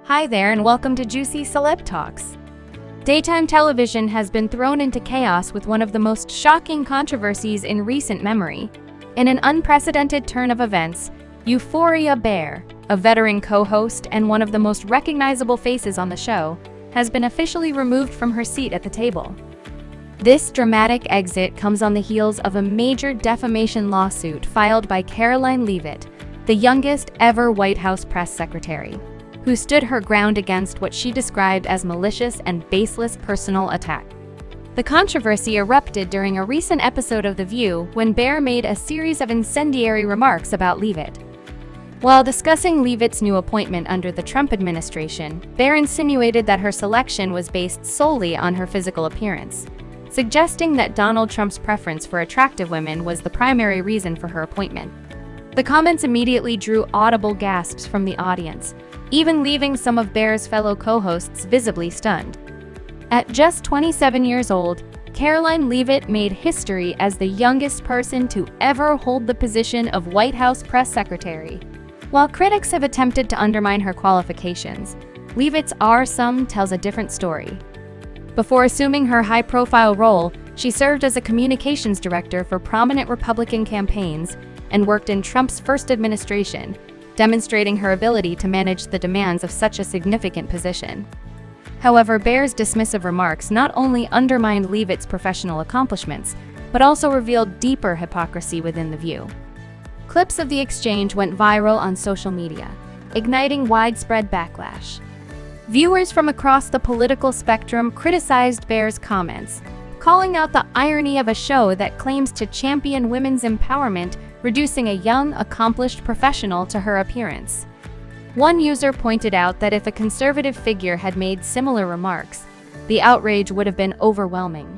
Hi there and welcome to Juicy Celeb Talks. Daytime television has been thrown into chaos with one of the most shocking controversies in recent memory. In an unprecedented turn of events, Euphoria Bear, a veteran co-host and one of the most recognizable faces on the show, has been officially removed from her seat at the table. This dramatic exit comes on the heels of a major defamation lawsuit filed by Caroline Leavitt, the youngest ever White House press secretary, who stood her ground against what she described as malicious and baseless personal attack. The controversy erupted during a recent episode of The View when Bear made a series of incendiary remarks about Leavitt. While discussing Leavitt's new appointment under the Trump administration, Bear insinuated that her selection was based solely on her physical appearance, suggesting that Donald Trump's preference for attractive women was the primary reason for her appointment. The comments immediately drew audible gasps from the audience, even leaving some of Bear's fellow co-hosts visibly stunned. At just 27 years old, Caroline Leavitt made history as the youngest person to ever hold the position of White House press secretary. While critics have attempted to undermine her qualifications, Leavitt's Sum tells a different story. Before assuming her high-profile role, she served as a communications director for prominent Republican campaigns and worked in Trump's first administration, demonstrating her ability to manage the demands of such a significant position. However, Bear's dismissive remarks not only undermined Leavitt's professional accomplishments, but also revealed deeper hypocrisy within The View. Clips of the exchange went viral on social media, igniting widespread backlash. Viewers from across the political spectrum criticized Bear's comments, calling out the irony of a show that claims to champion women's empowerment, reducing a young, accomplished professional to her appearance. One user pointed out that if a conservative figure had made similar remarks, the outrage would have been overwhelming.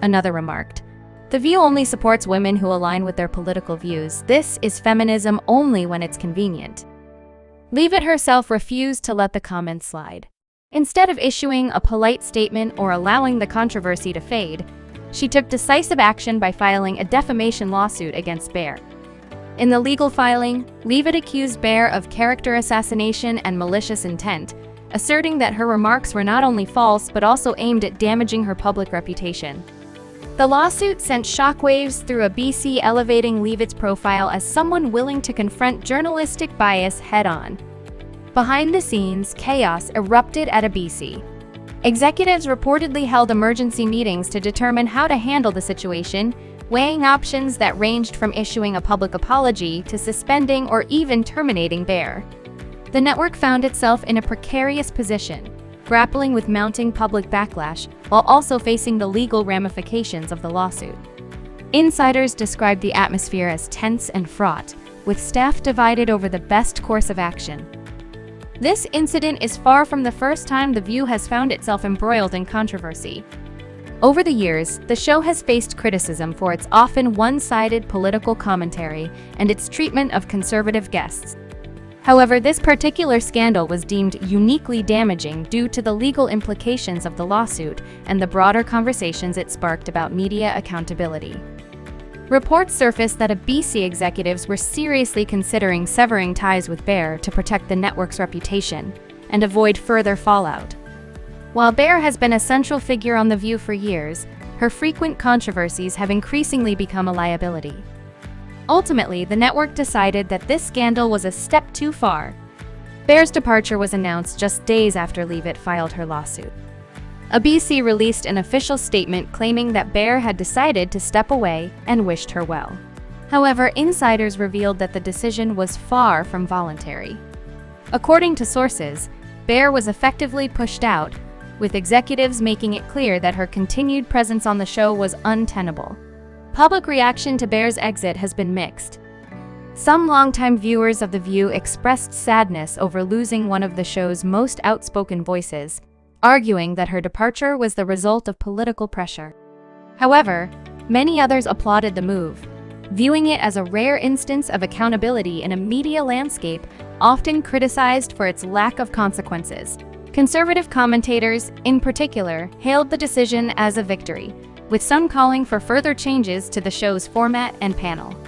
Another remarked, "The View only supports women who align with their political views. This is feminism only when it's convenient." Leavitt herself refused to let the comments slide. Instead of issuing a polite statement or allowing the controversy to fade, she took decisive action by filing a defamation lawsuit against Bear. In the legal filing, Leavitt accused Bear of character assassination and malicious intent, asserting that her remarks were not only false but also aimed at damaging her public reputation. The lawsuit sent shockwaves through a BC, elevating Leavitt's profile as someone willing to confront journalistic bias head-on. Behind the scenes, chaos erupted at a BC. Executives reportedly held emergency meetings to determine how to handle the situation, weighing options that ranged from issuing a public apology to suspending or even terminating Bear. The network found itself in a precarious position, grappling with mounting public backlash while also facing the legal ramifications of the lawsuit. Insiders described the atmosphere as tense and fraught, with staff divided over the best course of action. This incident is far from the first time The View has found itself embroiled in controversy. Over the years, the show has faced criticism for its often one-sided political commentary and its treatment of conservative guests. However, this particular scandal was deemed uniquely damaging due to the legal implications of the lawsuit and the broader conversations it sparked about media accountability. Reports surfaced that BC executives were seriously considering severing ties with Bear to protect the network's reputation and avoid further fallout. While Bear has been a central figure on The View for years, her frequent controversies have increasingly become a liability. Ultimately, the network decided that this scandal was a step too far. Bear's departure was announced just days after Leavitt filed her lawsuit. BC released an official statement claiming that Bear had decided to step away and wished her well. However, insiders revealed that the decision was far from voluntary. According to sources, Bear was effectively pushed out, with executives making it clear that her continued presence on the show was untenable. Public reaction to Bear's exit has been mixed. Some longtime viewers of The View expressed sadness over losing one of the show's most outspoken voices, arguing that her departure was the result of political pressure. However, many others applauded the move, viewing it as a rare instance of accountability in a media landscape often criticized for its lack of consequences. Conservative commentators, in particular, hailed the decision as a victory, with some calling for further changes to the show's format and panel.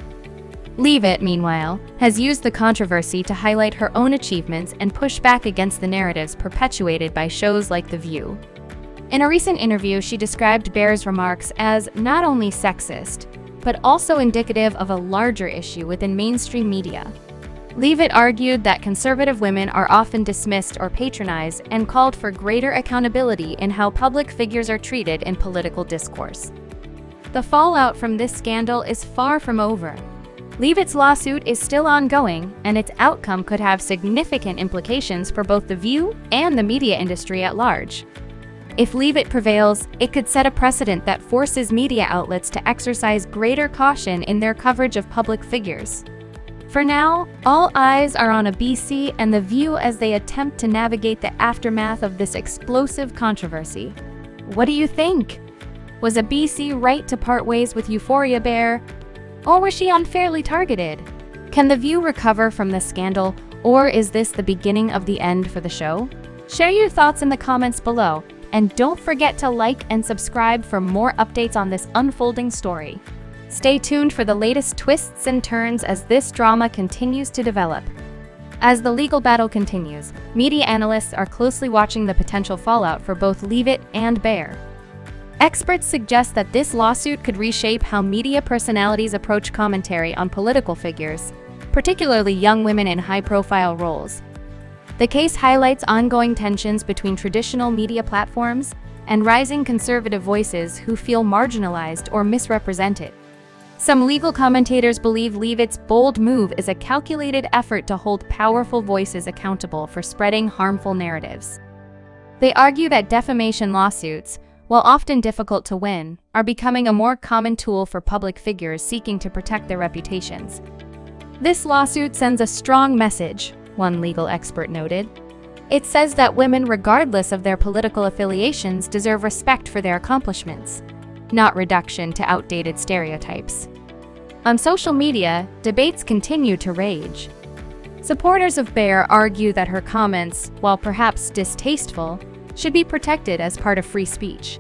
Leavitt, meanwhile, has used the controversy to highlight her own achievements and push back against the narratives perpetuated by shows like The View. In a recent interview, she described Bear's remarks as not only sexist, but also indicative of a larger issue within mainstream media. Leavitt argued that conservative women are often dismissed or patronized and called for greater accountability in how public figures are treated in political discourse. The fallout from this scandal is far from over. Leavitt's lawsuit is still ongoing, and its outcome could have significant implications for both The View and the media industry at large. If Leavitt prevails, it could set a precedent that forces media outlets to exercise greater caution in their coverage of public figures. For now, all eyes are on BC and The View as they attempt to navigate the aftermath of this explosive controversy. What do you think? Was BC right to part ways with Euphoria Bear? Or was she unfairly targeted? Can The View recover from this scandal, or is this the beginning of the end for the show? Share your thoughts in the comments below, and don't forget to like and subscribe for more updates on this unfolding story. Stay tuned for the latest twists and turns as this drama continues to develop. As the legal battle continues, media analysts are closely watching the potential fallout for both Leavitt and Bear. Experts suggest that this lawsuit could reshape how media personalities approach commentary on political figures, particularly young women in high-profile roles. The case highlights ongoing tensions between traditional media platforms and rising conservative voices who feel marginalized or misrepresented. Some legal commentators believe Leavitt's bold move is a calculated effort to hold powerful voices accountable for spreading harmful narratives. They argue that defamation lawsuits, while often difficult to win, are becoming a more common tool for public figures seeking to protect their reputations. This lawsuit sends a strong message, one legal expert noted. It says that women, regardless of their political affiliations, deserve respect for their accomplishments, not reduction to outdated stereotypes. On social media, debates continue to rage. Supporters of Bear argue that her comments, while perhaps distasteful, should be protected as part of free speech.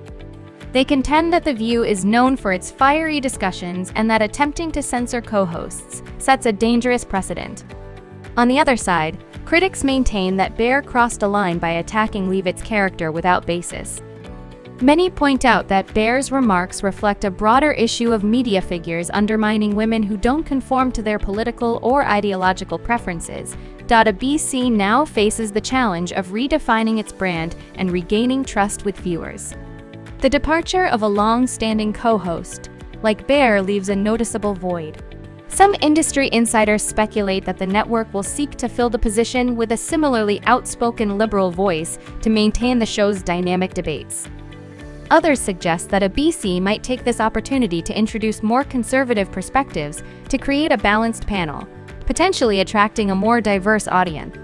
They contend that The View is known for its fiery discussions and that attempting to censor co-hosts sets a dangerous precedent. On the other side, critics maintain that Bear crossed a line by attacking Leavitt's character without basis. Many point out that Bear's remarks reflect a broader issue of media figures undermining women who don't conform to their political or ideological preferences. BC now faces the challenge of redefining its brand and regaining trust with viewers. The departure of a long-standing co-host, like Bear, leaves a noticeable void. Some industry insiders speculate that the network will seek to fill the position with a similarly outspoken liberal voice to maintain the show's dynamic debates. Others suggest that BC might take this opportunity to introduce more conservative perspectives to create a balanced panel, potentially attracting a more diverse audience.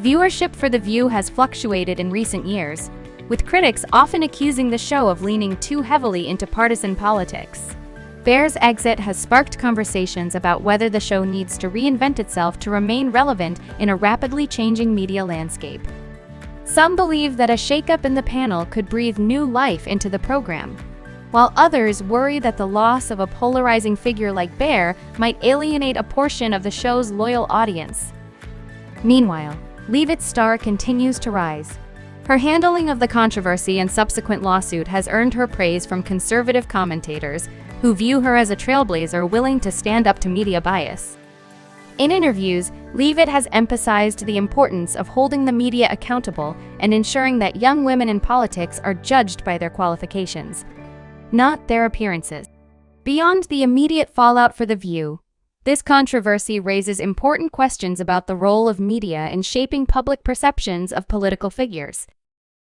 Viewership for The View has fluctuated in recent years, with critics often accusing the show of leaning too heavily into partisan politics. Bear's exit has sparked conversations about whether the show needs to reinvent itself to remain relevant in a rapidly changing media landscape. Some believe that a shakeup in the panel could breathe new life into the program, while others worry that the loss of a polarizing figure like Bear might alienate a portion of the show's loyal audience. Meanwhile, Leavitt's star continues to rise. Her handling of the controversy and subsequent lawsuit has earned her praise from conservative commentators who view her as a trailblazer willing to stand up to media bias. In interviews, Leavitt has emphasized the importance of holding the media accountable and ensuring that young women in politics are judged by their qualifications, not their appearances. Beyond the immediate fallout for The View, this controversy raises important questions about the role of media in shaping public perceptions of political figures.